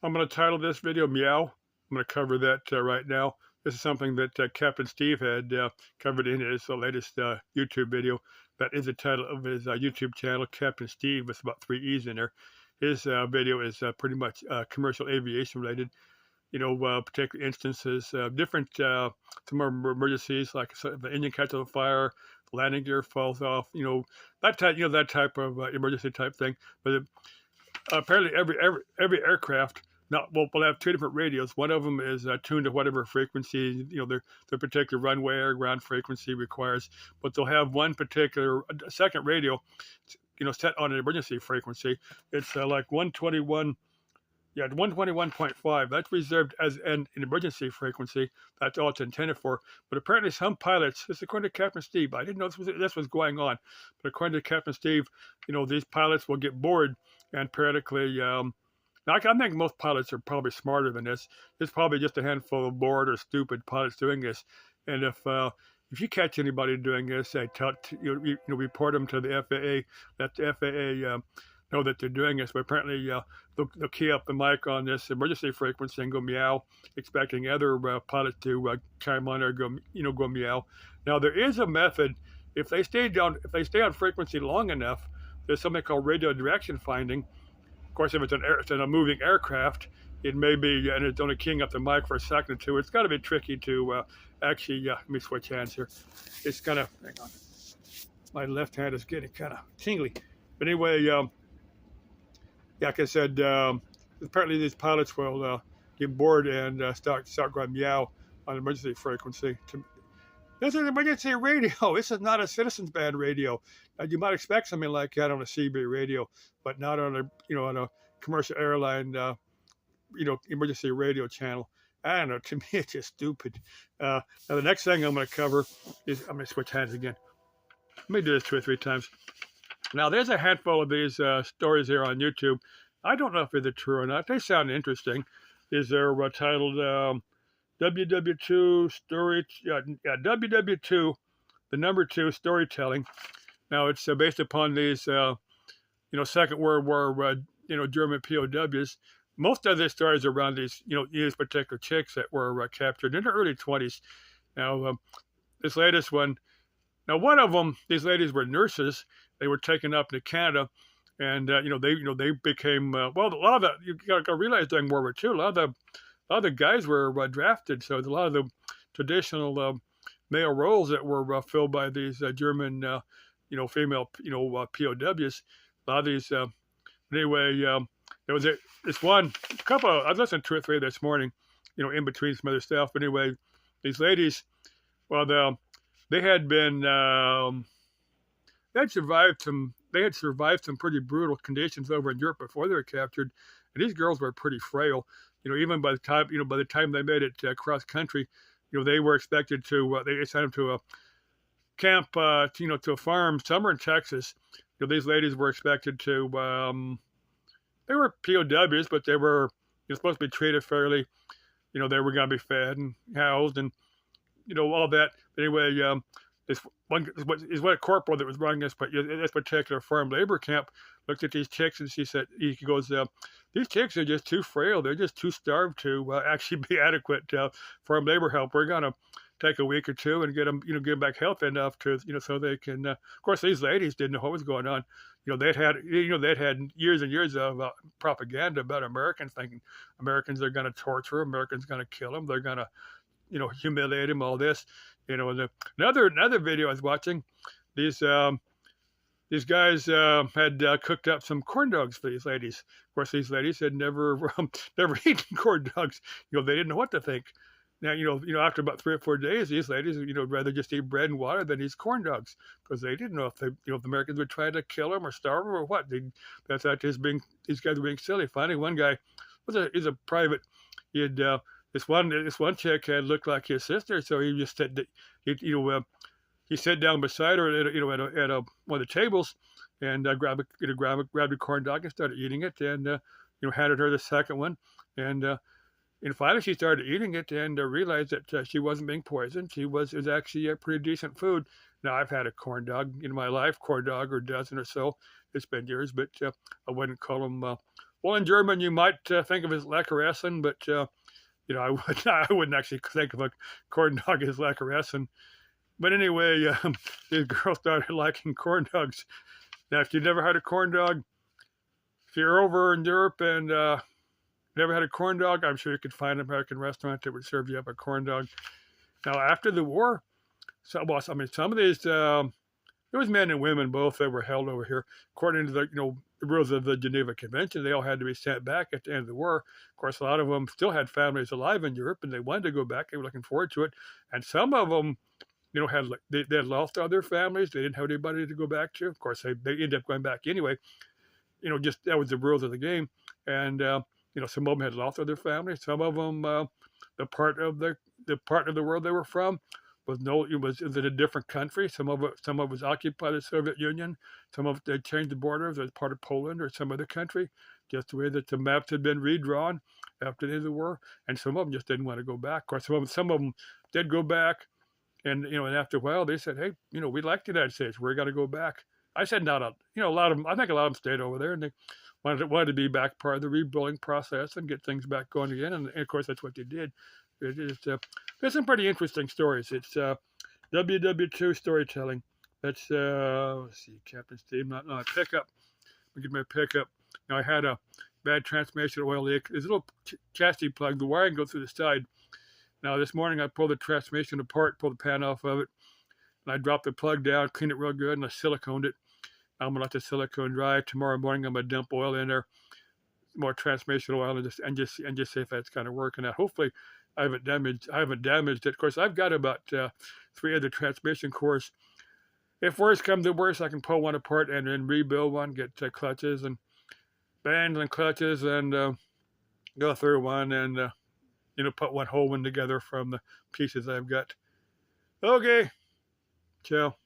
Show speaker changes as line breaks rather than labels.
I'm going to title this video Meow. I'm going to cover that right now. This is something that Captain Steve had covered in his latest YouTube video. That is the title of his YouTube channel, Captain Steve, with about 3 E's in there. His video is pretty much commercial aviation related. Particular instances, different some emergencies, like the engine catches on fire, the landing gear falls off, that type of emergency type thing. But apparently, every aircraft will have 2 different radios. One of them is tuned to whatever frequency their particular runway or ground frequency requires. But they'll have one particular second radio, set on an emergency frequency. It's like 121. Yeah, 121.5. That's reserved as an emergency frequency. That's all it's intended for. But apparently, some pilots, this is according to Captain Steve, I didn't know this was going on. But according to Captain Steve, these pilots will get bored and periodically. Now, I think most pilots are probably smarter than this. There's probably just a handful of bored or stupid pilots doing this. And if you catch anybody doing this, report them to the FAA. Let the FAA know that they're doing this. But apparently, they'll key up the mic on this emergency frequency and go meow, expecting other pilots to chime on or go meow. Now, there is a method. If they stay on frequency long enough, there's something called radio direction finding. Of course, if it's a moving aircraft, it may be, and it's only keying up the mic for a second or two. It's got to be tricky to actually. Let me switch hands here. It's kind of, hang on. My left hand is getting kind of tingly. But anyway, like I said, apparently these pilots will get bored and start going meow on emergency frequency. This is an emergency radio. This is not a citizens band radio. You might expect something like that on a CB radio, but not on a commercial airline emergency radio channel. I don't know. To me, it's just stupid. Now the next thing I'm going to cover is I'm going to switch hands again. Let me do this 2 or 3 times. Now, there's a handful of these stories here on YouTube. I don't know if they're true or not. They sound interesting. They're titled WW2 story. WW2, the number 2 storytelling. Now, it's based upon these, Second World War, German POWs. Most of the stories are around these particular chicks that were captured in their early 20s. Now, this latest one. Now, one of them, these ladies were nurses. They were taken up to Canada, and they became a lot of the, you got to realize during World War II, a lot of the guys were drafted. So a lot of the traditional male roles that were filled by these German female POWs. A lot of these anyway. There was this one couple. I listened to 2 or 3 this morning, in between some other stuff. But anyway, these ladies, they had been they had survived some pretty brutal conditions over in Europe before they were captured, and these girls were pretty frail. Even by the time they made it across country, they were expected to. They sent them to a camp, to a farm somewhere in Texas. These ladies were expected to. They were POWs, but they were supposed to be treated fairly. They were going to be fed and housed and all that. But anyway, this one is what a corporal that was running this particular farm labor camp looked at these chicks, and he goes, these chicks are just too frail. They're just too starved to actually be adequate farm labor help. We're going to take a week or 2 and get them back healthy enough to, so they can. Of course, these ladies didn't know what was going on. They'd had years and years of propaganda about Americans, thinking Americans are going to torture, Americans going to kill them, they're going to, humiliate them, all this. And another video I was watching, these guys had cooked up some corn dogs for these ladies. Of course, these ladies had never eaten corn dogs. They didn't know what to think. Now, after about 3 or 4 days, these ladies, rather just eat bread and water than these corn dogs, because they didn't know if the Americans would try to kill them or starve them or what. These guys were being silly. Finally, one guy he's a private. He had this one chick had looked like his sister, so he just said that he sat down beside her at one of the tables and grabbed a corn dog and started eating it, and handed her the second one, and finally she started eating it and realized that she wasn't being poisoned. It was actually a pretty decent food. Now, I've had a corn dog in my life, corn dog or a dozen or so. It's been years, but I wouldn't call them Well, in German, you might think of it as Leckeressen, but I wouldn't actually think of a corn dog as Leckeressen. But anyway, this girl started liking corn dogs. Now, if you've never had a corn dog, if you're over in Europe and never had a corn dog, I'm sure you could find an American restaurant that would serve you up a corn dog. Now, after the war, some of these, there was men and women both that were held over here. According to the rules of the Geneva Convention, they all had to be sent back at the end of the war. Of course, a lot of them still had families alive in Europe, and they wanted to go back. They were looking forward to it. And some of them, they had lost all their families. They didn't have anybody to go back to. Of course, they ended up going back anyway. Just that was the rules of the game. And some of them had lost all their families. Some of them, the part of the world they were from was in a different country. Some of it was occupied by the Soviet Union. Some of it they changed the borders as part of Poland or some other country, just the way that the maps had been redrawn after the end of the war. And some of them just didn't want to go back. Of course, some of them did go back, and and after a while they said, hey, we like the United States. We're going to go back. I said not a lot of them. I think a lot of them stayed over there, and they wanted to be back part of the rebuilding process and get things back going again. And of course, that's what they did. There's some pretty interesting stories. It's WW2 storytelling. That's let's see, Captain Steve. Not my pickup. Let me get my pickup. Now I had a bad transmission oil leak. There's a little chassis plug. The wiring goes through the side. Now this morning I pulled the transmission apart, pulled the pan off of it, and I dropped the plug down, cleaned it real good, and I siliconed it. I'm gonna let the silicone dry. Tomorrow morning I'm gonna dump oil in there, more transmission oil, and just see if that's kind of working out. Hopefully I haven't damaged it. Of course, I've got about 3 other transmission cores. If worse comes to worse, I can pull one apart and then rebuild one, get clutches and bands and clutches, and go through one and put one whole one together from the pieces I've got. Okay, ciao.